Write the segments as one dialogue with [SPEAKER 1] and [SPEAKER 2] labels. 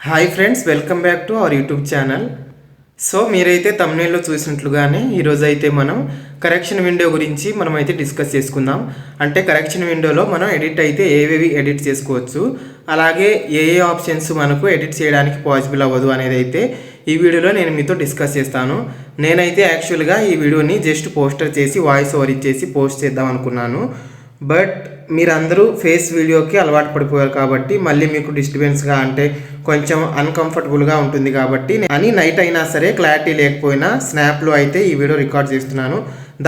[SPEAKER 1] Hi friends, welcome back to our YouTube channel. So మీరైతే తమ్నేల్లో చూసినట్లుగానే ఈరోజు అయితే మనం కరెక్షన్ విండో గురించి మనమైతే డిస్కస్ చేసుకుందాం. అంటే కరెక్షన్ విండోలో మనం ఎడిట్ అయితే ఏవేవి ఎడిట్ చేసుకోవచ్చు, అలాగే ఏ ఆప్షన్స్ మనకు ఎడిట్ చేయడానికి పాసిబుల్ అవ్వదు అనేది అయితే ఈ వీడియోలో నేను మీతో డిస్కస్ చేస్తాను. నేనైతే యాక్చువల్గా ఈ వీడియోని జస్ట్ పోస్టర్ చేసి వాయిస్ ఓవర్ ఇచ్చేసి పోస్ట్ చేద్దాం అనుకున్నాను. బట్ మీరందరూ ఫేస్ వీడియోకి అలవాటు పడిపోయారు కాబట్టి మళ్ళీ మీకు డిస్టర్బెన్స్గా అంటే కొంచెం అన్కంఫర్టబుల్గా ఉంటుంది కాబట్టి అని నైట్ అయినా సరే క్లారిటీ లేకపోయినా స్నాప్లో అయితే ఈ వీడియో రికార్డ్ చేస్తున్నాను.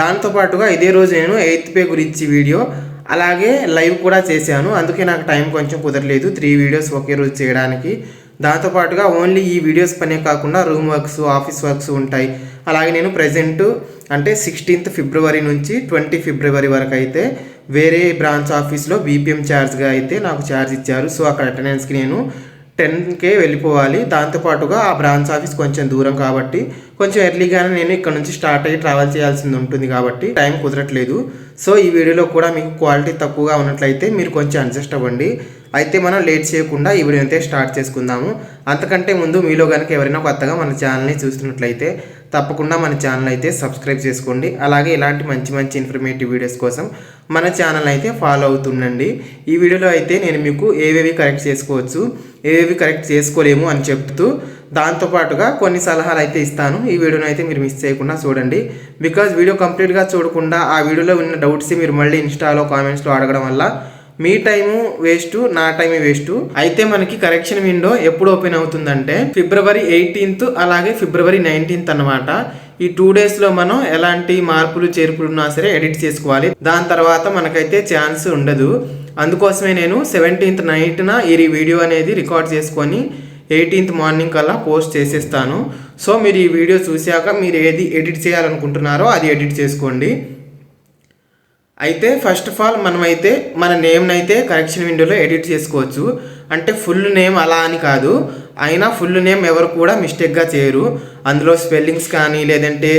[SPEAKER 1] దాంతోపాటుగా ఇదే రోజు నేను 8th పే గురించి వీడియో అలాగే లైవ్ కూడా చేశాను. అందుకే నాకు టైం కొంచెం కుదరలేదు 3 వీడియోస్ ఒకే రోజు చేయడానికి. దాంతోపాటుగా ఓన్లీ ఈ వీడియోస్ పనే కాకుండా రూమ్ వర్క్స్, ఆఫీస్ వర్క్స్ ఉంటాయి. అలాగే నేను ప్రజెంట్ అంటే 16th ఫిబ్రవరి నుంచి 20 ఫిబ్రవరి వరకు అయితే వేరే బ్రాంచ్ ఆఫీస్లో బీపీఎం ఛార్జ్గా అయితే నాకు ఛార్జ్ ఇచ్చారు. సో అక్కడ అటెండెన్స్కి నేను 10K వెళ్ళిపోవాలి. దాంతోపాటుగా ఆ బ్రాంచ్ ఆఫీస్ కొంచెం దూరం కాబట్టి కొంచెం ఎర్లీగానే నేను ఇక్కడ నుంచి స్టార్ట్ అయ్యి ట్రావెల్ చేయాల్సింది ఉంటుంది కాబట్టి టైం కుదరట్లేదు. సో ఈ వీడియోలో కూడా మీకు క్వాలిటీ తక్కువగా ఉన్నట్లయితే మీరు కొంచెం అడ్జస్ట్ అవ్వండి. అయితే మనం లేట్ చేయకుండా ఈ వీడియో అయితే స్టార్ట్ చేసుకుందాము. అంతకంటే ముందు మీలో కనుక ఎవరైనా కొత్తగా మన ఛానల్ని చూస్తున్నట్లయితే తప్పకుండా మన ఛానల్ అయితే సబ్స్క్రైబ్ చేసుకోండి. అలాగే ఇలాంటి మంచి మంచి ఇన్ఫర్మేటివ్ వీడియోస్ కోసం మన ఛానల్ అయితే ఫాలో అవుతుండండి. ఈ వీడియోలో అయితే నేను మీకు ఏవేవి కరెక్ట్ చేసుకోవచ్చు, ఏవేవి కరెక్ట్ చేసుకోలేము అని చెప్తూ దాంతోపాటుగా కొన్ని సలహాలు అయితే ఇస్తాను. ఈ వీడియోని అయితే మీరు మిస్ చేయకుండా చూడండి. బికాజ్ వీడియో కంప్లీట్గా చూడకుండా ఆ వీడియోలో ఉన్న డౌట్స్ మీరు మళ్ళీ ఇన్స్టాలో కామెంట్స్లో అడగడం వల్ల మీ టైము వేస్ట్, నా టైం వేస్ట్. అయితే మనకి కరెక్షన్ విండో ఎప్పుడు ఓపెన్ అవుతుందంటే ఫిబ్రవరి 18th అలాగే ఫిబ్రవరి 19th అన్నమాట. ఈ 2 డేస్లో మనం ఎలాంటి మార్పులు చేర్పులు ఉన్నా సరే ఎడిట్ చేసుకోవాలి. దాని తర్వాత మనకైతే ఛాన్స్ ఉండదు. అందుకోసమే నేను 17th నైట్న ఈ వీడియో అనేది రికార్డ్ చేసుకొని 18th మార్నింగ్ కల్లా పోస్ట్ చేసేస్తాను. సో మీరు ఈ వీడియో చూశాక మీరు ఏది ఎడిట్ చేయాలనుకుంటున్నారో అది ఎడిట్ చేసుకోండి. అయితే ఫస్ట్ ఆఫ్ ఆల్ మనమైతే మన నేమ్ని అయితే కరెక్షన్ విండోలో ఎడిట్ చేసుకోవచ్చు. అంటే ఫుల్ నేమ్ అలా అని కాదు, అయినా ఫుల్ నేమ్ ఎవరు కూడా మిస్టేక్గా చేయరు. అందులో స్పెల్లింగ్స్ కానీ లేదంటే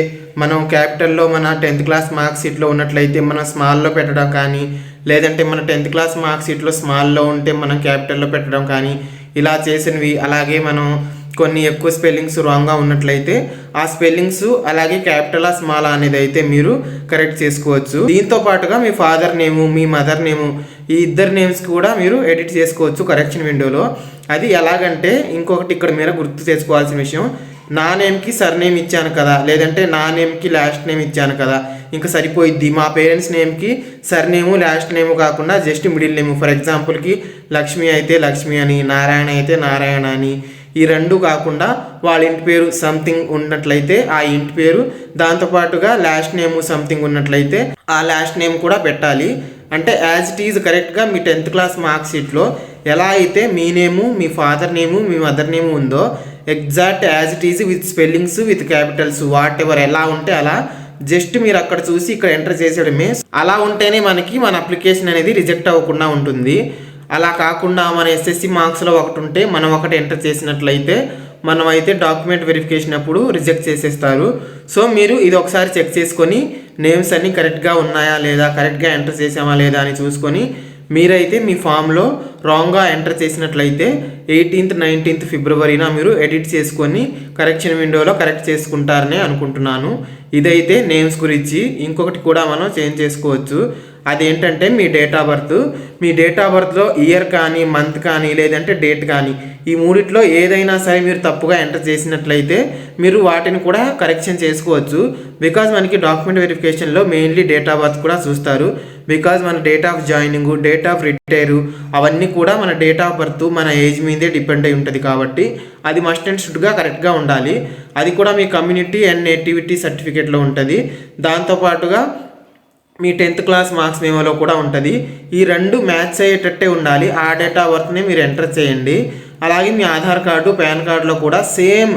[SPEAKER 1] మనం క్యాపిటల్లో మన 10th క్లాస్ మార్క్ షీట్లో ఉన్నట్లయితే మనం స్మాల్లో పెట్టడం కానీ, లేదంటే మన 10th క్లాస్ మార్క్ షీట్లో స్మాల్లో ఉంటే మనం క్యాపిటల్లో పెట్టడం కానీ ఇలా చేసినవి. అలాగే మనం కొన్ని ఎక్కువ స్పెల్లింగ్స్ రాంగ్గా ఉన్నట్లయితే ఆ స్పెల్లింగ్స్ అలాగే క్యాపిటల్ స్మాల్ అనేది అయితే మీరు కరెక్ట్ చేసుకోవచ్చు. దీంతో పాటుగా మీ ఫాదర్ నేము, మీ మదర్ నేము, ఈ ఇద్దరు నేమ్స్ కూడా మీరు ఎడిట్ చేసుకోవచ్చు కరెక్షన్ విండోలో. అది ఎలాగంటే ఇంకొకటి ఇక్కడ మీరు గుర్తు చేసుకోవాల్సిన విషయం, నా నేమ్కి సర్ నేమ్ ఇచ్చాను కదా, లేదంటే నా నేమ్కి లాస్ట్ నేమ్ ఇచ్చాను కదా, ఇంకా సరిపోయిద్ది. మా పేరెంట్స్ నేమ్కి సర్ నేము లాస్ట్ నేము కాకుండా జస్ట్ మిడిల్ నేము. ఫర్ ఎగ్జాంపుల్కి లక్ష్మి అయితే లక్ష్మి అని, నారాయణ అయితే నారాయణ అని, ఈ రెండు కాకుండా వాళ్ళ ఇంటి పేరు సంథింగ్ ఉన్నట్లయితే ఆ ఇంటి పేరు, దాంతోపాటుగా లాస్ట్ నేము సంథింగ్ ఉన్నట్లయితే ఆ లాస్ట్ నేమ్ కూడా పెట్టాలి. అంటే యాజ్ ఇట్ ఈజ్ కరెక్ట్గా మీ 10th క్లాస్ మార్క్ షీట్లో ఎలా అయితే మీ నేము, మీ ఫాదర్ నేము, మీ మదర్ నేము ఉందో exact as it is with spellings, with Capitals, what ever ఎలా ఉంటే అలా జస్ట్ మీరు అక్కడ చూసి ఇక్కడ ఎంటర్ చేసేయడమే. అలా ఉంటేనే మనకి మన అప్లికేషన్ అనేది రిజెక్ట్ అవ్వకుండా ఉంటుంది. అలా కాకుండా మన ఎస్ఎస్సి మార్క్స్లో ఒకటి ఉంటే మనం ఒకటి ఎంటర్ చేసినట్లయితే మనం అయితే డాక్యుమెంట్ వెరిఫికేషన్ అప్పుడు రిజెక్ట్ చేసేస్తారు. సో మీరు ఇది ఒకసారి చెక్ చేసుకొని నేమ్స్ అన్నీ కరెక్ట్గా ఉన్నాయా లేదా, కరెక్ట్గా ఎంటర్ చేసామా లేదా అని చూసుకొని మీరైతే మీ ఫామ్లో రాంగ్గా ఎంటర్ చేసినట్లయితే 18th 19th ఫిబ్రవరిన మీరు ఎడిట్ చేసుకొని కరెక్షన్ విండోలో కరెక్ట్ చేసుకుంటారని అనుకుంటున్నాను. ఇదైతే నేమ్స్ గురించి. ఇంకొకటి కూడా మనం చేంజ్ చేసుకోవచ్చు. అదేంటంటే మీ డేట్ ఆఫ్ బర్త్. మీ డేట్ ఆఫ్ బర్త్లో ఇయర్ కానీ, మంత్ కానీ, లేదంటే డేట్ కానీ, ఈ మూడిట్లో ఏదైనా సరే మీరు తప్పుగా ఎంటర్ చేసినట్లయితే మీరు వాటిని కూడా కరెక్షన్ చేసుకోవచ్చు. బికాజ్ మనకి డాక్యుమెంట్ వెరిఫికేషన్లో మెయిన్లీ డేట్ ఆఫ్ బర్త్ కూడా చూస్తారు. బికాజ్ మన date of joining, date of retire అవన్నీ కూడా మన డేట్ ఆఫ్ బర్త్ మన ఏజ్ మీదే డిపెండ్ అయి ఉంటుంది కాబట్టి అది మస్ట్ అండ్ షుడ్గా కరెక్ట్గా ఉండాలి. అది కూడా మీ కమ్యూనిటీ అండ్ నేటివిటీ సర్టిఫికేట్లో ఉంటుంది. దాంతోపాటుగా మీ 10th క్లాస్ మార్క్స్ మేమోలో కూడా ఉంటుంది. ఈ రెండు మ్యాచ్ అయ్యేటట్టే ఉండాలి. ఆ డేట్ ఆఫ్ బర్త్ని మీరు ఎంటర్ చేయండి. అలాగే మీ ఆధార్ కార్డు, పాన్ కార్డులో కూడా సేమ్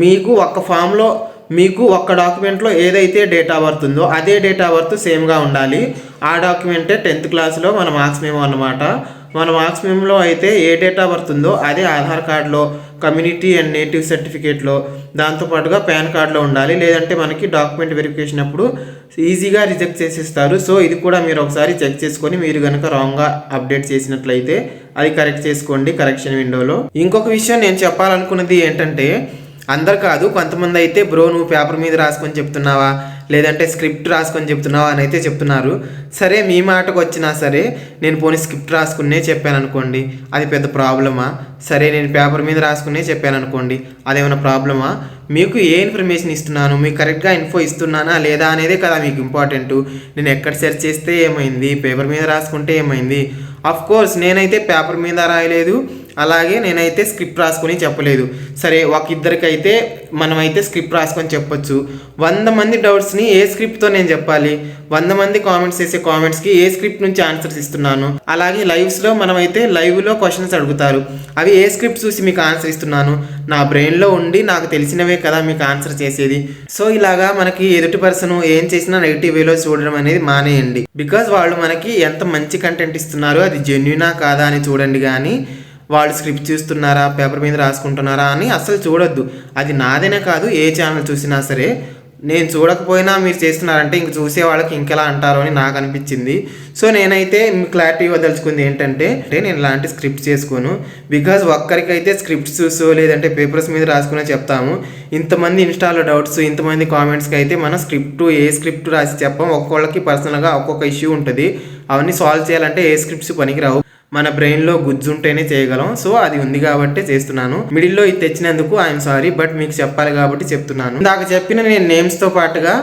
[SPEAKER 1] మీకు ఒక్క ఫామ్లో మీకు ఒక్క డాక్యుమెంట్లో ఏదైతే డేట్ ఆఫ్ బర్త్ ఉందో అదే డేట్ ఆఫ్ బర్త్ సేమ్గా ఉండాలి. ఆ డాక్యుమెంటే 10th క్లాస్లో మన మార్క్స్ మేమో అన్నమాట. మన మార్క్స్ మెమోలో అయితే ఏ డేట్ ఆఫ్ బర్త్ ఉందో అదే ఆధార్ కార్డులో, కమ్యూనిటీ అండ్ నేటివ్ సర్టిఫికేట్లో, దాంతోపాటుగా పాన్ కార్డులో ఉండాలి. లేదంటే మనకి డాక్యుమెంట్ వెరిఫికేషన్ అప్పుడు ఈజీగా రిజెక్ట్ చేసేస్తారు. సో ఇది కూడా మీరు ఒకసారి చెక్ చేసుకొని మీరు కనుక రాంగ్గా అప్డేట్ చేసినట్లయితే అది కరెక్ట్ చేసుకోండి కరెక్షన్ విండోలో. ఇంకొక విషయం నేను చెప్పాలనుకున్నది ఏంటంటే, అందరు కాదు, కొంతమంది అయితే బ్రో నువ్వు పేపర్ మీద రాసుకొని చెప్తున్నావా, లేదంటే స్క్రిప్ట్ రాసుకొని చెప్తున్నావా అని అయితే చెప్తున్నారు. సరే మీ మాటకు వచ్చినా సరే నేను పోనీ స్క్రిప్ట్ రాసుకునే చెప్పాను అనుకోండి, అది పెద్ద ప్రాబ్లమా? సరే నేను పేపర్ మీద రాసుకునే చెప్పాను అనుకోండి, అదేమైనా ప్రాబ్లమా? మీకు ఏ ఇన్ఫర్మేషన్ ఇస్తున్నాను, మీకు కరెక్ట్గా ఇన్ఫో ఇస్తున్నానా లేదా అనేదే కదా మీకు ఇంపార్టెంట్. నేను ఎక్కడ సెర్చ్ చేస్తే ఏమైంది, పేపర్ మీద రాసుకుంటే ఏమైంది? అఫ్ కోర్స్ నేనైతే పేపర్ మీద రాయలేదు, అలాగే నేనైతే స్క్రిప్ట్ రాసుకొని చెప్పలేదు. సరే ఒక ఇద్దరికైతే మనమైతే స్క్రిప్ట్ రాసుకొని చెప్పొచ్చు. 100 మంది డౌట్స్ని ఏ స్క్రిప్ట్తో నేను చెప్పాలి? 100 మంది కామెంట్స్ చేసే కామెంట్స్కి ఏ స్క్రిప్ట్ నుంచి ఆన్సర్స్ ఇస్తున్నాను? అలాగే లైవ్స్లో మనమైతే లైవ్లో క్వశ్చన్స్ అడుగుతారు, అవి ఏ స్క్రిప్ట్ చూసి మీకు ఆన్సర్ ఇస్తున్నాను? నా బ్రెయిన్లో ఉండి నాకు తెలిసినవే కదా మీకు ఆన్సర్ చేసేది. సో ఇలాగా మనకి ఎదుటి పర్సన్ ఏం చేసినా నెగిటివ్ వేలో చూడడం అనేది మానేయండి. బికాజ్ వాళ్ళు మనకి ఎంత మంచి కంటెంట్ ఇస్తున్నారో అది జెన్యునా కాదా అని చూడండి, కానీ వాళ్ళు స్క్రిప్ట్ చూస్తున్నారా, పేపర్ మీద రాసుకుంటున్నారా అని అసలు చూడొద్దు. అది నాదేనే కాదు, ఏ ఛానల్ చూసినా సరే నేను చూడకపోయినా మీరు చేస్తున్నారంటే ఇంక చూసే వాళ్ళకి ఇంకెలా అంటారో అని నాకు అనిపించింది. సో నేనైతే మీకు క్లారిటీ ఇవ్వదలుచుకుంది ఏంటంటే, నేను ఇలాంటి స్క్రిప్ట్ చేసుకోను. బికాజ్ ఒక్కరికైతే స్క్రిప్ట్స్ చూసో లేదంటే పేపర్స్ మీద రాసుకునే చెప్తాము. ఇంతమంది ఇన్స్టాలో డౌట్స్, ఇంతమంది కామెంట్స్కి అయితే మనం ఏ స్క్రిప్ట్ రాసి చెప్పాం. ఒక్కొక్కళ్ళకి పర్సనల్గా ఒక్కొక్క ఇష్యూ ఉంటుంది, అవన్నీ సాల్వ్ చేయాలంటే ఏ స్క్రిప్ట్స్ పనికిరావు. మన బ్రెయిన్లో గుజ్జు ఉంటేనే చేయగలం. సో అది ఉంది కాబట్టి చేస్తున్నాను. మిడిల్లో ఇది తెచ్చినందుకు ఐఎమ్ సారీ, బట్ మీకు చెప్పాలి కాబట్టి చెప్తున్నాను. ఇందాక చెప్పిన నేను నేమ్స్తో పాటుగా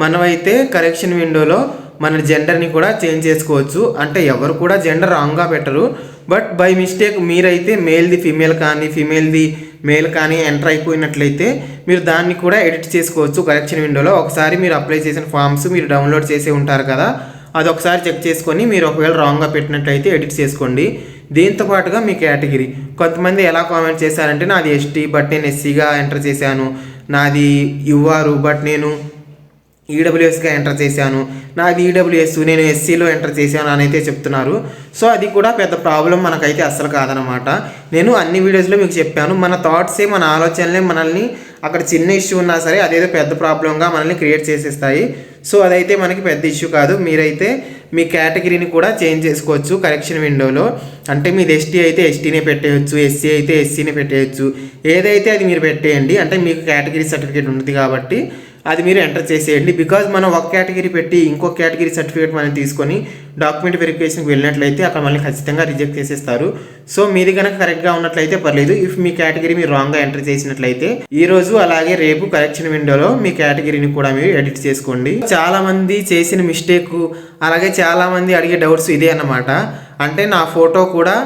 [SPEAKER 1] మనమైతే కరెక్షన్ విండోలో మన జెండర్ని కూడా చేంజ్ చేసుకోవచ్చు. అంటే ఎవరు కూడా జెండర్ రాంగ్గా పెట్టరు, బట్ బై మిస్టేక్ మీరైతే మేల్ది ఫీమేల్ కానీ ఫీమేల్ది మేల్ కానీ ఎంటర్ అయిపోయినట్లయితే మీరు దాన్ని కూడా ఎడిట్ చేసుకోవచ్చు కరెక్షన్ విండోలో. ఒకసారి మీరు అప్లై చేసిన ఫామ్స్ మీరు డౌన్లోడ్ చేసి ఉంటారు కదా, అది ఒకసారి చెక్ చేసుకొని మీరు ఒకవేళ రాంగ్గా పెట్టినట్లయితే ఎడిట్ చేసుకోండి. దీంతో పాటుగా మీ కేటగిరీ, కొంతమంది ఎలా కామెంట్ చేశారంటే నాది ఎస్టీ బట్ నేను ఎస్సీగా ఎంటర్ చేశాను, నాది యుఆర్ బట్ నేను ఈడబ్ల్యూఎస్గా ఎంటర్ చేశాను, నాది ఈడబ్ల్యూఎస్ నేను ఎస్సీలో ఎంటర్ చేశాను అని అయితే చెప్తున్నారు. సో అది కూడా పెద్ద ప్రాబ్లం మనకైతే అస్సలు కాదనమాట. నేను అన్ని వీడియోస్లో మీకు చెప్పాను, మన థాట్సే మన ఆలోచనలే మనల్ని అక్కడ చిన్న ఇష్యూ ఉన్నా సరే అదేదో పెద్ద ప్రాబ్లంగా మనల్ని క్రియేట్ చేసేస్తాయి. సో అదైతే మనకి పెద్ద ఇష్యూ కాదు. మీరైతే మీ కేటగిరీని కూడా చేంజ్ చేసుకోవచ్చు కరెక్షన్ విండోలో. అంటే మీది ఎస్టీ అయితే ఎస్టీనే పెట్టేయచ్చు, ఎస్సీ అయితే ఎస్సీనే పెట్టేయచ్చు, ఏదైతే అది మీరు పెట్టేయండి. అంటే మీకు కేటగిరీ సర్టిఫికేట్ ఉంటుంది కాబట్టి అది మీరు ఎంటర్ చేసేయండి. బికాజ్ మనం ఒక కేటగిరీ పెట్టి ఇంకొక కేటగిరీ సర్టిఫికేట్ మనం తీసుకొని డాక్యుమెంట్ వెరిఫికేషన్కి వెళ్ళినట్లయితే అక్కడ మళ్ళీ ఖచ్చితంగా రిజెక్ట్ చేసేస్తారు. సో మీది కనుక కరెక్ట్గా ఉన్నట్లయితే పర్లేదు. ఇఫ్ మీ కేటగిరీ మీరు రాంగ్గా ఎంటర్ చేసినట్లయితే ఈరోజు అలాగే రేపు కరెక్షన్ విండోలో మీ కేటగిరీని కూడా మీరు ఎడిట్ చేసుకోండి. చాలామంది చేసిన మిస్టేక్, అలాగే చాలామంది అడిగే డౌట్స్ ఇదే అన్నమాట. అంటే నా ఫోటో కూడా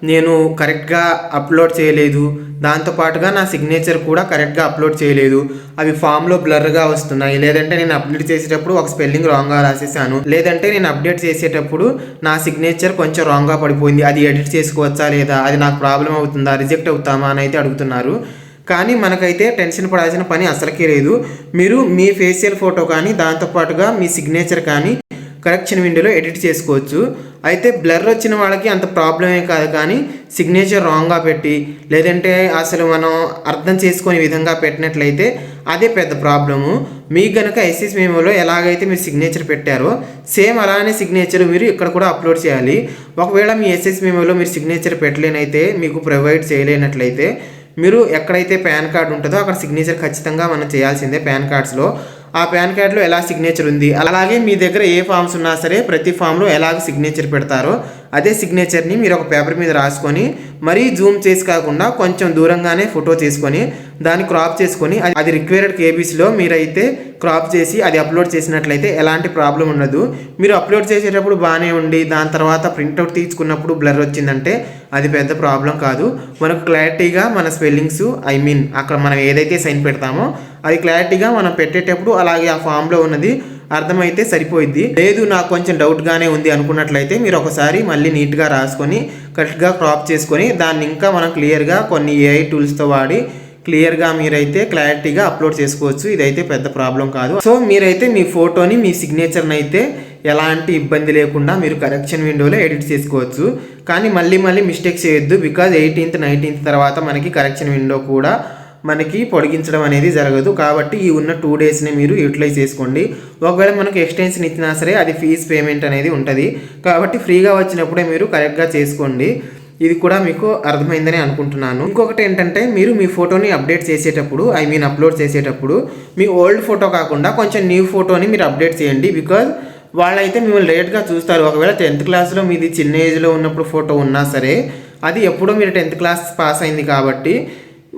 [SPEAKER 1] నేను కరెక్ట్గా అప్లోడ్ చేయలేదు, దాంతోపాటుగా నా సిగ్నేచర్ కూడా కరెక్ట్గా అప్లోడ్ చేయలేదు, అవి ఫామ్లో బ్లర్గా వస్తున్నాయి, లేదంటే నేను అప్డేట్ చేసేటప్పుడు ఒక స్పెల్లింగ్ రాంగ్గా రాసేసాను, లేదంటే నేను అప్డేట్ చేసేటప్పుడు నా సిగ్నేచర్ కొంచెం రాంగ్గా పడిపోయింది, అది ఎడిట్ చేసుకోవచ్చా లేదా, అది నాకు ప్రాబ్లం అవుతుందా, రిజెక్ట్ అవుతామా అని అయితే అడుగుతున్నారు. కానీ మనకైతే టెన్షన్ పడాల్సిన పని అసలుకే లేదు. మీరు మీ ఫేషియల్ ఫోటో కానీ దాంతోపాటుగా మీ సిగ్నేచర్ కానీ కరెక్షన్ విండోలో ఎడిట్ చేసుకోవచ్చు. అయితే బ్లర్ వచ్చిన వాళ్ళకి అంత ప్రాబ్లమే కాదు, కానీ సిగ్నేచర్ రాంగ్గా పెట్టి లేదంటే అసలు మనం అర్థం చేసుకునే విధంగా పెట్టినట్లయితే అదే పెద్ద ప్రాబ్లము. మీకు కనుక ఎస్ఎస్ మెమోలో ఎలాగైతే మీరు సిగ్నేచర్ పెట్టారో సేమ్ అలానే సిగ్నేచర్ మీరు ఇక్కడ కూడా అప్లోడ్ చేయాలి. ఒకవేళ మీ ఎస్ఎస్ మెమోలో మీరు సిగ్నేచర్ పెట్టలేనైతే, మీకు ప్రొవైడ్ చేయలేనట్లయితే మీరు ఎక్కడైతే పాన్ కార్డు ఉంటుందో అక్కడ సిగ్నేచర్ ఖచ్చితంగా మనం చేయాల్సిందే. పాన్ కార్డ్స్లో ఆ పాన్ కార్డులో ఎలా సిగ్నేచర్ ఉంది, అలాగే మీ దగ్గర ఏ ఫామ్స్ ఉన్నా సరే ప్రతి ఫామ్లో ఎలాగ సిగ్నేచర్ పెడతారో అదే సిగ్నేచర్ని మీరు ఒక పేపర్ మీద రాసుకొని మరీ జూమ్ చేసి కాకుండా కొంచెం దూరంగానే ఫోటో తీసుకొని దాన్ని క్రాప్ చేసుకొని అది రిక్వైర్డ్ కేబీస్లో మీరైతే క్రాప్ చేసి అది అప్లోడ్ చేసినట్లయితే ఎలాంటి ప్రాబ్లం ఉండదు. మీరు అప్లోడ్ చేసేటప్పుడు బాగానే ఉండి దాని తర్వాత ప్రింట్అవుట్ తీసుకున్నప్పుడు బ్లర్ వచ్చిందంటే అది పెద్ద ప్రాబ్లం కాదు. మనకు క్లారిటీగా మన స్పెల్లింగ్స్ అక్కడ మనం ఏదైతే సైన్ పెడతామో అది క్లారిటీగా మనం పెట్టేటప్పుడు అలాగే ఆ ఫామ్లో ఉన్నది అర్థమైతే సరిపోయిద్ది. లేదు నాకు కొంచెం డౌట్గానే ఉంది అనుకున్నట్లయితే మీరు ఒకసారి మళ్ళీ నీట్గా రాసుకొని కరెక్ట్గా క్రాప్ చేసుకొని దాన్ని ఇంకా మనం క్లియర్గా కొన్ని ఏఐ టూల్స్తో వాడి క్లియర్గా మీరైతే క్లారిటీగా అప్లోడ్ చేసుకోవచ్చు. ఇదైతే పెద్ద ప్రాబ్లం కాదు. సో మీరైతే మీ ఫోటోని మీ సిగ్నేచర్ని అయితే ఎలాంటి ఇబ్బంది లేకుండా మీరు కరెక్షన్ విండోలో ఎడిట్ చేసుకోవచ్చు. కానీ మళ్ళీ మిస్టేక్స్ చేయొద్దు. బికాజ్ 18th 19th తర్వాత మనకి కరెక్షన్ విండో కూడా మనకి పొడిగించడం అనేది జరగదు. కాబట్టి ఈ ఉన్న 2 డేస్ని మీరు యూటిలైజ్ చేసుకోండి. ఒకవేళ మనకు ఎక్స్టెన్షన్ ఇచ్చినా సరే అది ఫీజ్ పేమెంట్ అనేది ఉంటుంది. కాబట్టి ఫ్రీగా వచ్చినప్పుడే మీరు కరెక్ట్గా చేసుకోండి. ఇది కూడా మీకు అర్థమైందని అనుకుంటున్నాను. ఇంకొకటి ఏంటంటే మీరు మీ ఫోటోని అప్డేట్ చేసేటప్పుడు అప్లోడ్ చేసేటప్పుడు మీ ఓల్డ్ ఫోటో కాకుండా కొంచెం న్యూ ఫోటోని మీరు అప్డేట్ చేయండి. బికాజ్ వాళ్ళైతే మిమ్మల్ని లేట్గా చూస్తారు. ఒకవేళ 10th క్లాస్లో మీది చిన్న ఏజ్లో ఉన్నప్పుడు ఫోటో ఉన్నా సరే అది ఎప్పుడో మీరు 10th క్లాస్ పాస్ అయింది కాబట్టి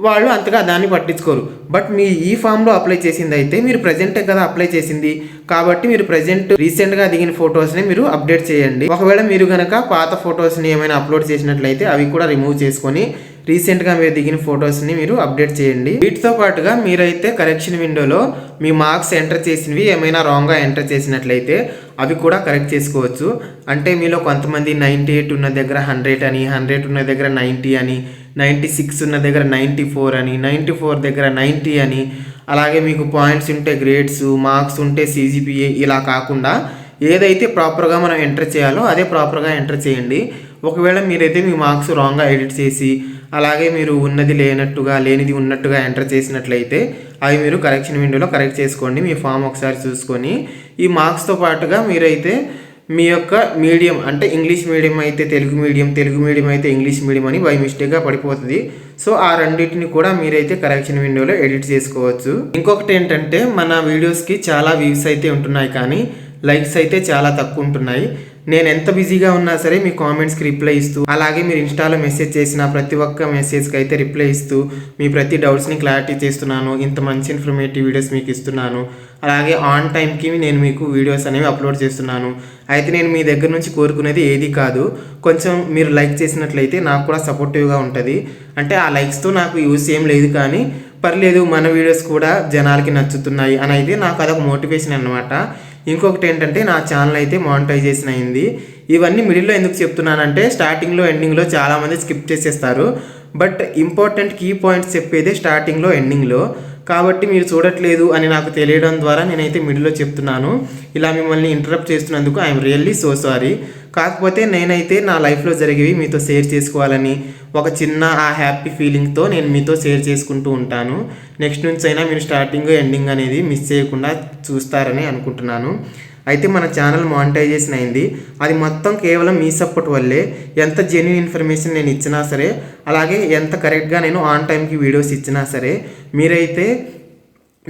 [SPEAKER 1] వాళ్ళు అంతగా దాన్ని పట్టించుకోరు. బట్ మీ ఈ ఫామ్లో అప్లై చేసింది అయితే మీరు ప్రజెంటే కదా అప్లై చేసింది కాబట్టి మీరు ప్రజెంట్ రీసెంట్గా దిగిన ఫొటోస్ని మీరు అప్డేట్ చేయండి. ఒకవేళ మీరు కనుక పాత ఫొటోస్ని ఏమైనా అప్లోడ్ చేసినట్లయితే అవి కూడా రిమూవ్ చేసుకొని రీసెంట్గా మీరు దిగిన ఫొటోస్ని మీరు అప్డేట్ చేయండి. వీటితో పాటుగా మీరైతే కరెక్షన్ విండోలో మీ మార్క్స్ ఎంటర్ చేసినవి ఏమైనా రాంగ్గా ఎంటర్ చేసినట్లయితే అవి కూడా కరెక్ట్ చేసుకోవచ్చు. అంటే మీలో కొంతమంది 98 ఉన్న దగ్గర 100 అని, 100 ఉన్న దగ్గర 90 అని, 96 ఉన్న దగ్గర 94 అని, 94 దగ్గర 90 అని, అలాగే మీకు పాయింట్స్ ఉంటే గ్రేడ్స్, మార్క్స్ ఉంటే CGPA ఇలా కాకుండా ఏదైతే ప్రాపర్గా మనం ఎంటర్ చేయాలో అదే ప్రాపర్గా ఎంటర్ చేయండి. ఒకవేళ మీరైతే మీ మార్క్స్ రాంగ్గా ఎడిట్ చేసి అలాగే మీరు ఉన్నది లేనట్టుగా లేనిది ఉన్నట్టుగా ఎంటర్ చేసినట్లయితే అవి మీరు కరెక్షన్ విండోలో కరెక్ట్ చేసుకోండి. మీ ఫామ్ ఒకసారి చూసుకొని ఈ మార్క్స్తో పాటుగా మీరైతే మీ యొక్క మీడియం అంటే ఇంగ్లీష్ మీడియం అయితే తెలుగు మీడియం అయితే ఇంగ్లీష్ మీడియం అని బై మిస్టేక్గా పడిపోతుంది. సో ఆ రెండింటిని కూడా మీరైతే కరెక్షన్ విండోలో ఎడిట్ చేసుకోవచ్చు. ఇంకొకటి ఏంటంటే మన వీడియోస్కి చాలా వ్యూస్ అయితే ఉంటున్నాయి కానీ లైక్స్ అయితే చాలా తక్కువ ఉంటున్నాయి. నేను ఎంత బిజీగా ఉన్నా సరే మీ కామెంట్స్కి రిప్లై ఇస్తూ అలాగే మీరు ఇన్స్టాలో మెసేజ్ చేసిన ప్రతి ఒక్క మెసేజ్కి అయితే రిప్లై ఇస్తూ మీ ప్రతి డౌట్స్ని క్లారిటీ చేస్తున్నాను. ఇంత మంచి ఇన్ఫర్మేటివ్ వీడియోస్ మీకు ఇస్తున్నాను. అలాగే ఆన్ టైంకి నేను మీకు వీడియోస్ అనేవి అప్లోడ్ చేస్తున్నాను. అయితే నేను మీ దగ్గర నుంచి కోరుకునేది ఏది కాదు, కొంచెం మీరు లైక్ చేసినట్లయితే నాకు కూడా సపోర్టివ్గా ఉంటుంది. అంటే ఆ లైక్స్తో నాకు యూస్ ఏం లేదు కానీ పర్లేదు మన వీడియోస్ కూడా జనాలకి నచ్చుతున్నాయి అని అయితే నాకు అదొక మోటివేషన్ అన్నమాట. ఇంకొకటి ఏంటంటే నా ఛానల్ అయితే మానిటైజేషన్ అయింది. ఇవన్నీ మిడిల్లో ఎందుకు చెప్తున్నానంటే స్టార్టింగ్లో ఎండింగ్లో చాలామంది స్కిప్ చేసేస్తారు. బట్ ఇంపార్టెంట్ కీ పాయింట్స్ చెప్పేదే స్టార్టింగ్లో ఎండింగ్లో. కాబట్టి మీరు చూడట్లేదు అని నాకు తెలియడం ద్వారా నేనైతే మిడిల్లో చెప్తున్నాను. ఇలా మిమ్మల్ని ఇంటరప్ట్ చేస్తున్నందుకు ఐఎమ్ రియల్లీ సో సారీ. కాకపోతే నేనైతే నా లైఫ్లో జరిగేవి మీతో షేర్ చేసుకోవాలని ఒక చిన్న ఆ హ్యాపీ ఫీలింగ్తో నేను మీతో షేర్ చేసుకుంటూ ఉంటాను. నెక్స్ట్ నుంచి అయినా మీరు స్టార్టింగ్ ఎండింగ్ అనేది మిస్ చేయకుండా చూస్తారని అనుకుంటున్నాను. అయితే మన ఛానల్ మానిటైజేషన్ అయింది. అది మొత్తం కేవలం మీ సపోర్ట్ వల్లే. ఎంత జెన్యూన్ ఇన్ఫర్మేషన్ నేను ఇచ్చినా సరే అలాగే ఎంత కరెక్ట్గా నేను ఆన్ టైంకి వీడియోస్ ఇచ్చినా సరే మీరైతే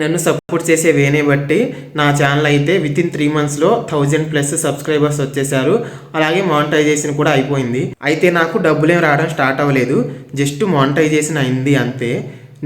[SPEAKER 1] నన్ను సపోర్ట్ చేసే వేనే బట్టి నా ఛానల్ అయితే వితిన్ 3 monthsలో 1000+ సబ్స్క్రైబర్స్ వచ్చేసారు. అలాగే మానిటైజేషన్ కూడా అయిపోయింది. అయితే నాకు డబ్బులేం రావడం స్టార్ట్ అవ్వలేదు, జస్ట్ మానిటైజేషన్ అయింది అంతే.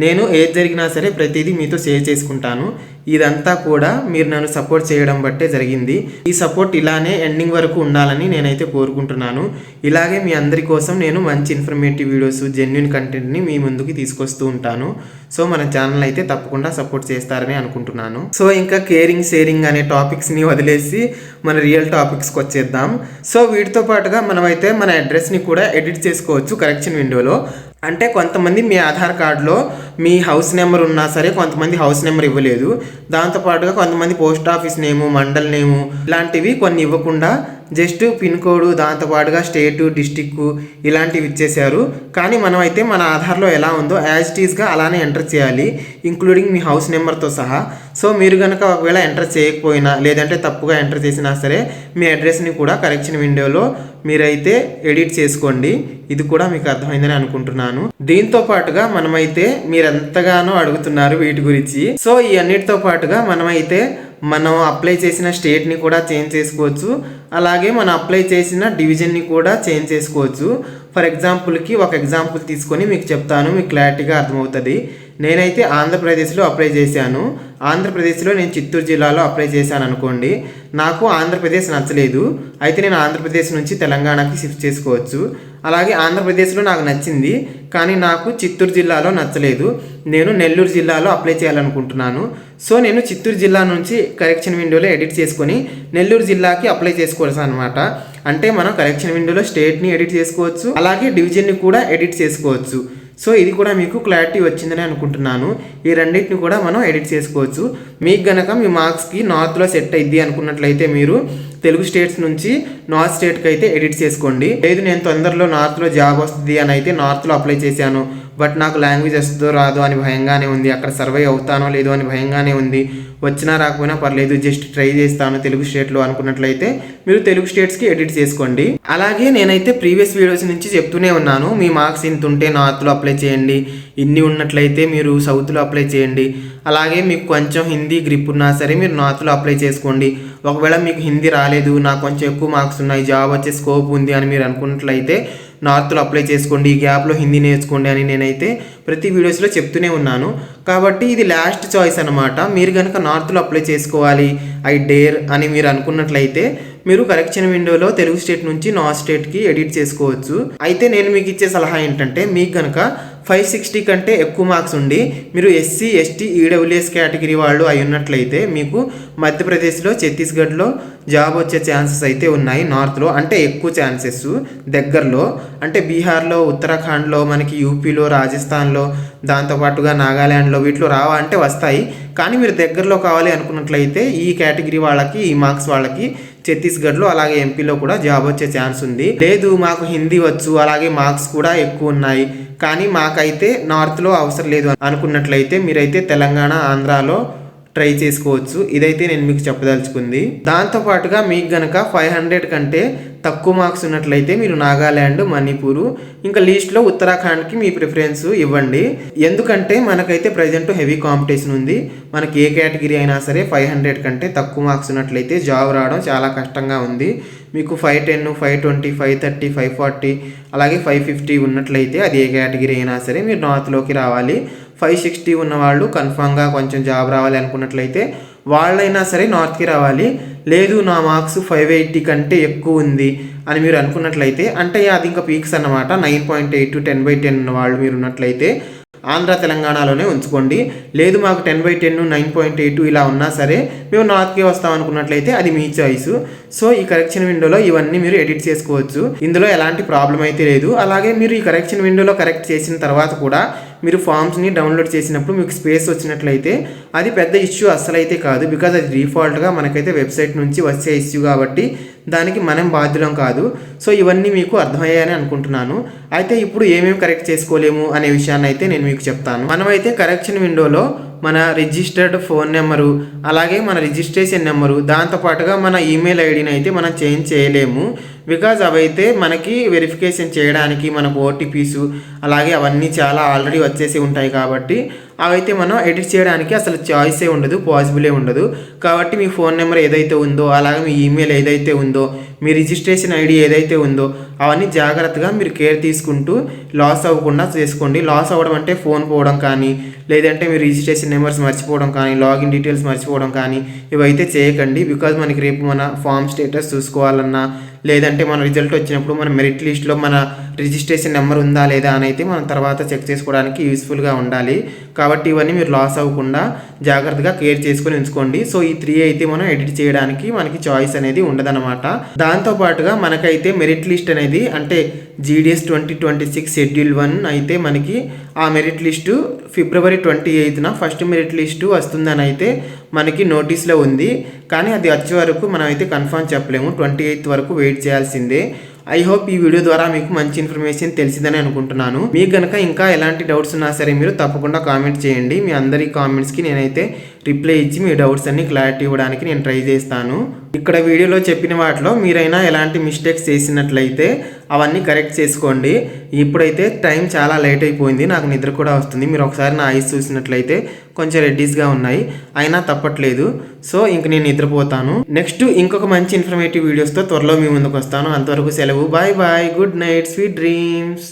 [SPEAKER 1] నేను ఏది జరిగినా సరే ప్రతిదీ మీతో షేర్ చేసుకుంటాను. ఇదంతా కూడా మీరు నన్ను సపోర్ట్ చేయడం బట్టే జరిగింది. ఈ సపోర్ట్ ఇలానే ఎండింగ్ వరకు ఉండాలని నేనైతే కోరుకుంటున్నాను. ఇలాగే మీ అందరి కోసం నేను మంచి ఇన్ఫర్మేటివ్ వీడియోస్, జెన్యూన్ కంటెంట్ని మీ ముందుకి తీసుకొస్తూ ఉంటాను. సో మన ఛానల్ అయితే తప్పకుండా సపోర్ట్ చేస్తారని అనుకుంటున్నాను. సో ఇంకా కేరింగ్ షేరింగ్ అనే టాపిక్స్ని వదిలేసి మన రియల్ టాపిక్స్కి వచ్చేద్దాం. సో వీటితో పాటుగా మనమైతే మన అడ్రస్ని కూడా ఎడిట్ చేసుకోవచ్చు కరెక్షన్ విండోలో. అంటే కొంతమంది మీ ఆధార్ కార్డులో మీ హౌస్ నెంబర్ ఉన్నా సరే కొంతమంది హౌస్ నెంబర్ ఇవ్వలేదు. దాంతోపాటుగా కొంతమంది పోస్ట్ ఆఫీస్ నేము, మండల్ నేము ఇలాంటివి కొన్ని ఇవ్వకుండా జస్ట్ పిన్ కోడ్, దాంతోపాటుగా స్టేటు, డిస్టిక్ ఇలాంటివి ఇచ్చేశారు. కానీ మనమైతే మన ఆధార్లో ఎలా ఉందో యాజ్ ఇట్ ఈస్గా అలానే ఎంటర్ చేయాలి, ఇంక్లూడింగ్ మీ హౌస్ నెంబర్తో సహా. సో మీరు కనుక ఒకవేళ ఎంటర్ చేయకపోయినా లేదంటే తప్పుగా ఎంటర్ చేసినా సరే మీ అడ్రస్ని కూడా కరెక్షన్ విండోలో మీరైతే ఎడిట్ చేసుకోండి. ఇది కూడా మీకు అర్థమైందని అనుకుంటున్నాను. దీంతో పాటుగా మనమైతే మీరు ఎంతగానో అడుగుతున్నారు వీటి గురించి. సో ఈ అన్నిటితో పాటుగా మనం అప్లై చేసిన స్టేట్ని కూడా చేంజ్ చేసుకోవచ్చు. అలాగే మనం అప్లై చేసిన డివిజన్ని కూడా చేంజ్ చేసుకోవచ్చు. ఫర్ ఎగ్జాంపుల్కి ఒక ఎగ్జాంపుల్ తీసుకొని మీకు చెప్తాను, మీకు క్లారిటీగా అర్థమవుతుంది. నేనైతే ఆంధ్రప్రదేశ్లో అప్లై చేశాను. ఆంధ్రప్రదేశ్లో నేను చిత్తూరు జిల్లాలో అప్లై చేశాను అనుకోండి. నాకు ఆంధ్రప్రదేశ్ నచ్చలేదు, అయితే నేను ఆంధ్రప్రదేశ్ నుంచి తెలంగాణకి షిఫ్ట్ చేసుకోవచ్చు. అలాగే ఆంధ్రప్రదేశ్లో నాకు నచ్చింది కానీ నాకు చిత్తూరు జిల్లాలో నచ్చలేదు, నేను నెల్లూరు జిల్లాలో అప్లై చేయాలనుకుంటున్నాను. సో నేను చిత్తూరు జిల్లా నుంచి కరెక్షన్ విండోలో ఎడిట్ చేసుకొని నెల్లూరు జిల్లాకి అప్లై చేసుకోవచ్చు అనమాట. అంటే మనం కరెక్షన్ విండోలో స్టేట్ని ఎడిట్ చేసుకోవచ్చు, అలాగే డివిజన్ని కూడా ఎడిట్ చేసుకోవచ్చు. సో ఇది కూడా మీకు క్లారిటీ వచ్చిందని అనుకుంటున్నాను. ఈ రెండింటిని కూడా మనం ఎడిట్ చేసుకోవచ్చు. మీకు గనక మీ మార్క్స్కి నార్త్లో సెట్ అయ్యిద్ది అనుకున్నట్లయితే మీరు తెలుగు స్టేట్స్ నుంచి నార్త్ స్టేట్కి అయితే ఎడిట్ చేసుకోండి. లేదు నేను తొందరలో నార్త్లో జాబ్ వస్తుంది అని అయితే నార్త్లో అప్లై చేశాను, బట్ నాకు లాంగ్వేజ్ వస్తుందో రాదో అని భయంగానే ఉంది, అక్కడ సర్వై అవుతానో లేదో అని భయంగానే ఉంది, వచ్చినా రాకపోయినా పర్లేదు జస్ట్ ట్రై చేస్తాను తెలుగు స్టేట్లో అనుకున్నట్లయితే మీరు తెలుగు స్టేట్స్కి ఎడిట్ చేసుకోండి. అలాగే నేనైతే ప్రీవియస్ వీడియోస్ నుంచి చెప్తూనే ఉన్నాను, మీ మార్క్స్ ఇంత ఉంటే నార్త్లో అప్లై చేయండి, ఇన్ని ఉన్నట్లయితే మీరు సౌత్లో అప్లై చేయండి. అలాగే మీకు కొంచెం హిందీ గ్రిప్ ఉన్నా సరే మీరు నార్త్లో అప్లై చేసుకోండి. ఒకవేళ మీకు హిందీ రాలేదు, నాకు కొంచెం ఎక్కువ మార్క్స్ ఉన్నాయి, జాబ్ వచ్చే స్కోప్ ఉంది అని మీరు అనుకున్నట్లయితే నార్త్లో అప్లై చేసుకోండి, ఈ గ్యాప్లో హిందీ నేర్చుకోండి అని నేనైతే ప్రతి వీడియోస్లో చెప్తూనే ఉన్నాను. కాబట్టి ఇది లాస్ట్ చాయిస్ అనమాట. మీరు కనుక నార్త్లో అప్లై చేసుకోవాలి ఐ డేర్ అని మీరు అనుకున్నట్లయితే మీరు కరెక్షన్ విండోలో తెలుగు స్టేట్ నుంచి నార్త్ స్టేట్కి ఎడిట్ చేసుకోవచ్చు. అయితే నేను మీకు ఇచ్చే సలహా ఏంటంటే మీకు కనుక 560 కంటే ఎక్కువ మార్క్స్ ఉండి మీరు ఎస్సీ ఎస్టీ ఈడబ్ల్యూఎస్ కేటగిరీ వాళ్ళు అయి ఉన్నట్లయితే మీకు మధ్యప్రదేశ్లో ఛత్తీస్గఢ్లో జాబ్ వచ్చే ఛాన్సెస్ అయితే ఉన్నాయి. నార్త్లో అంటే ఎక్కువ ఛాన్సెస్, దగ్గరలో అంటే బీహార్లో, ఉత్తరాఖండ్లో, మనకి యూపీలో, రాజస్థాన్లో, దాంతోపాటుగా నాగాల్యాండ్లో వీటిలో రావా అంటే వస్తాయి. కానీ మీరు దగ్గరలో కావాలి అనుకున్నట్లయితే ఈ కేటగిరీ వాళ్ళకి, ఈ మార్క్స్ వాళ్ళకి ఛత్తీస్గఢ్లో అలాగే ఎంపీలో కూడా జాబ్ వచ్చే ఛాన్స్ ఉంది. లేదు మాకు హిందీ వచ్చు, అలాగే మార్క్స్ కూడా ఎక్కువ ఉన్నాయి, కానీ మాకైతే నార్త్లో అవసరం లేదు అనుకున్నట్లయితే మీరైతే తెలంగాణ, ఆంధ్రాలో ట్రై చేసుకోవచ్చు. ఇదైతే నేను మీకు చెప్పదలుచుకుంది. దాంతోపాటుగా మీకు గనక 500 కంటే తక్కువ మార్క్స్ ఉన్నట్లయితే మీరు నాగాల్యాండ్, మణిపూర్, ఇంకా లీస్ట్లో ఉత్తరాఖండ్కి మీ ప్రిఫరెన్స్ ఇవ్వండి. ఎందుకంటే మనకైతే ప్రజెంట్ హెవీ కాంపిటీషన్ ఉంది. మనకి ఏ కేటగిరీ అయినా సరే 500 కంటే తక్కువ మార్క్స్ ఉన్నట్లయితే జాబ్ రావడం చాలా కష్టంగా ఉంది. మీకు 510, 520, 530, 540 అలాగే 550 ఉన్నట్లయితే అది ఏ కేటగిరీ అయినా సరే మీరు నార్త్లోకి రావాలి. 560 ఉన్నవాళ్ళు కన్ఫామ్గా కొంచెం జాబ్ రావాలి అనుకున్నట్లయితే వాళ్ళైనా సరే నార్త్కి రావాలి. లేదు నా మార్క్స్ 580 కంటే ఎక్కువ ఉంది అని మీరు అనుకున్నట్లయితే అంటే అది ఇంకా పీక్స్ అన్నమాట. 9.8 10/10 ఉన్న వాళ్ళు మీరు ఉన్నట్లయితే ఆంధ్ర తెలంగాణలోనే ఉంచుకోండి. లేదు మాకు 10/10 9.8 ఇలా ఉన్నా సరే మేము నార్త్కి వస్తాం అనుకున్నట్లయితే అది మీ చాయిస్. సో ఈ కరెక్షన్ విండోలో ఇవన్నీ మీరు ఎడిట్ చేసుకోవచ్చు, ఇందులో ఎలాంటి ప్రాబ్లం అయితే లేదు. అలాగే మీరు ఈ కరెక్షన్ విండోలో కరెక్ట్ చేసిన తర్వాత కూడా మీరు ఫామ్స్ని డౌన్లోడ్ చేసినప్పుడు మీకు స్పేస్ వచ్చినట్లయితే అది పెద్ద ఇష్యూ అస్సలైతే కాదు, బికాజ్ అది డిఫాల్ట్గా మనకైతే వెబ్సైట్ నుంచి వచ్చే ఇష్యూ కాబట్టి దానికి మనం బాధ్యులం కాదు. సో ఇవన్నీ మీకు అర్థమయ్యాయని అనుకుంటున్నాను. అయితే ఇప్పుడు ఏమేమి కరెక్ట్ చేసుకోలేము అనే విషయాన్ని అయితే నేను మీకు చెప్తాను. మనమైతే కరెక్షన్ విండోలో మన రిజిస్టర్డ్ ఫోన్ నెంబరు, అలాగే మన రిజిస్ట్రేషన్ నెంబరు, దాంతోపాటుగా మన ఈమెయిల్ ఐడిని అయితే మనం చేంజ్ చేయలేము. బికాజ్ అవైతే మనకి వెరిఫికేషన్ చేయడానికి మనకు ఓటీపీస్ అలాగే అవన్నీ చాలా ఆల్రెడీ వచ్చేసి ఉంటాయి కాబట్టి అవైతే మనం ఎడిట్ చేయడానికి అసలు చాయిసే ఉండదు, పాసిబులే ఉండదు. కాబట్టి మీ ఫోన్ నెంబర్ ఏదైతే ఉందో, అలాగే మీ ఈమెయిల్ ఏదైతే ఉందో, మీ రిజిస్ట్రేషన్ ఐడి ఏదైతే ఉందో అవన్నీ జాగ్రత్తగా మీరు కేర్ తీసుకుంటూ లాస్ అవ్వకుండా చేసుకోండి. లాస్ అవ్వడం అంటే ఫోన్ పోవడం కానీ, లేదంటే మీ రిజిస్ట్రేషన్ నెంబర్స్ మర్చిపోవడం కానీ, లాగిన్ డీటెయిల్స్ మర్చిపోవడం కానీ ఇవైతే చేయకండి. బికాజ్ మనకి రేపు మన ఫామ్ స్టేటస్ చూసుకోవాలన్నా, లేదంటే మన రిజల్ట్ వచ్చినప్పుడు మన మెరిట్ లిస్ట్లో మన రిజిస్ట్రేషన్ నెంబర్ ఉందా లేదా అని అయితే మనం తర్వాత చెక్ చేసుకోవడానికి యూస్ఫుల్గా ఉండాలి. కాబట్టి ఇవన్నీ మీరు లాస్ అవ్వకుండా జాగ్రత్తగా కేర్ చేసుకొని ఉంచుకోండి. సో ఈ 3 అయితే మనం ఎడిట్ చేయడానికి మనకి చాయిస్ అనేది ఉండదన్నమాట. దాంతోపాటుగా మనకైతే మెరిట్ లిస్ట్ అనేది అంటే GDS 2026 షెడ్యూల్ 1 అయితే మనకి ఆ మెరిట్ లిస్టు ఫిబ్రవరి 28న ఫస్ట్ మెరిట్ లిస్టు వస్తుందని అయితే మనకి నోటీస్లో ఉంది. కానీ అది వచ్చే వరకు మనం అయితే కన్ఫర్మ్ చెప్పలేము, 28th వరకు వెయిట్ చేయాల్సిందే. ఐ హోప్ ఈ వీడియో ద్వారా మీకు మంచి ఇన్ఫర్మేషన్ తెలిసిందని అనుకుంటున్నాను. మీకు కనుక ఇంకా ఎలాంటి డౌట్స్ ఉన్నా సరే మీరు తప్పకుండా కామెంట్ చేయండి. మీ అందరి కామెంట్స్కి నేనైతే రిప్లై ఇచ్చి మీ డౌట్స్ అన్ని క్లారిటీ ఇవ్వడానికి నేను ట్రై చేస్తాను. ఇక్కడ వీడియోలో చెప్పిన వాటిలో మీరైనా ఎలాంటి మిస్టేక్స్ చేసినట్లయితే అవన్నీ కరెక్ట్ చేసుకోండి. ఇప్పుడైతే టైం చాలా లేట్ అయిపోయింది, నాకు నిద్ర కూడా వస్తుంది. మీరు ఒకసారి నా ఐస్ చూసినట్లయితే కొంచెం రెడ్డిష్గా ఉన్నాయి, అయినా తప్పట్లేదు. సో ఇంక నేను నిద్రపోతాను. నెక్స్ట్ ఇంకొక మంచి ఇన్ఫర్మేటివ్ వీడియోస్తో త్వరలో మీ ముందుకు వస్తాను. అంతవరకు సెలవు, bye bye, good night, sweet dreams.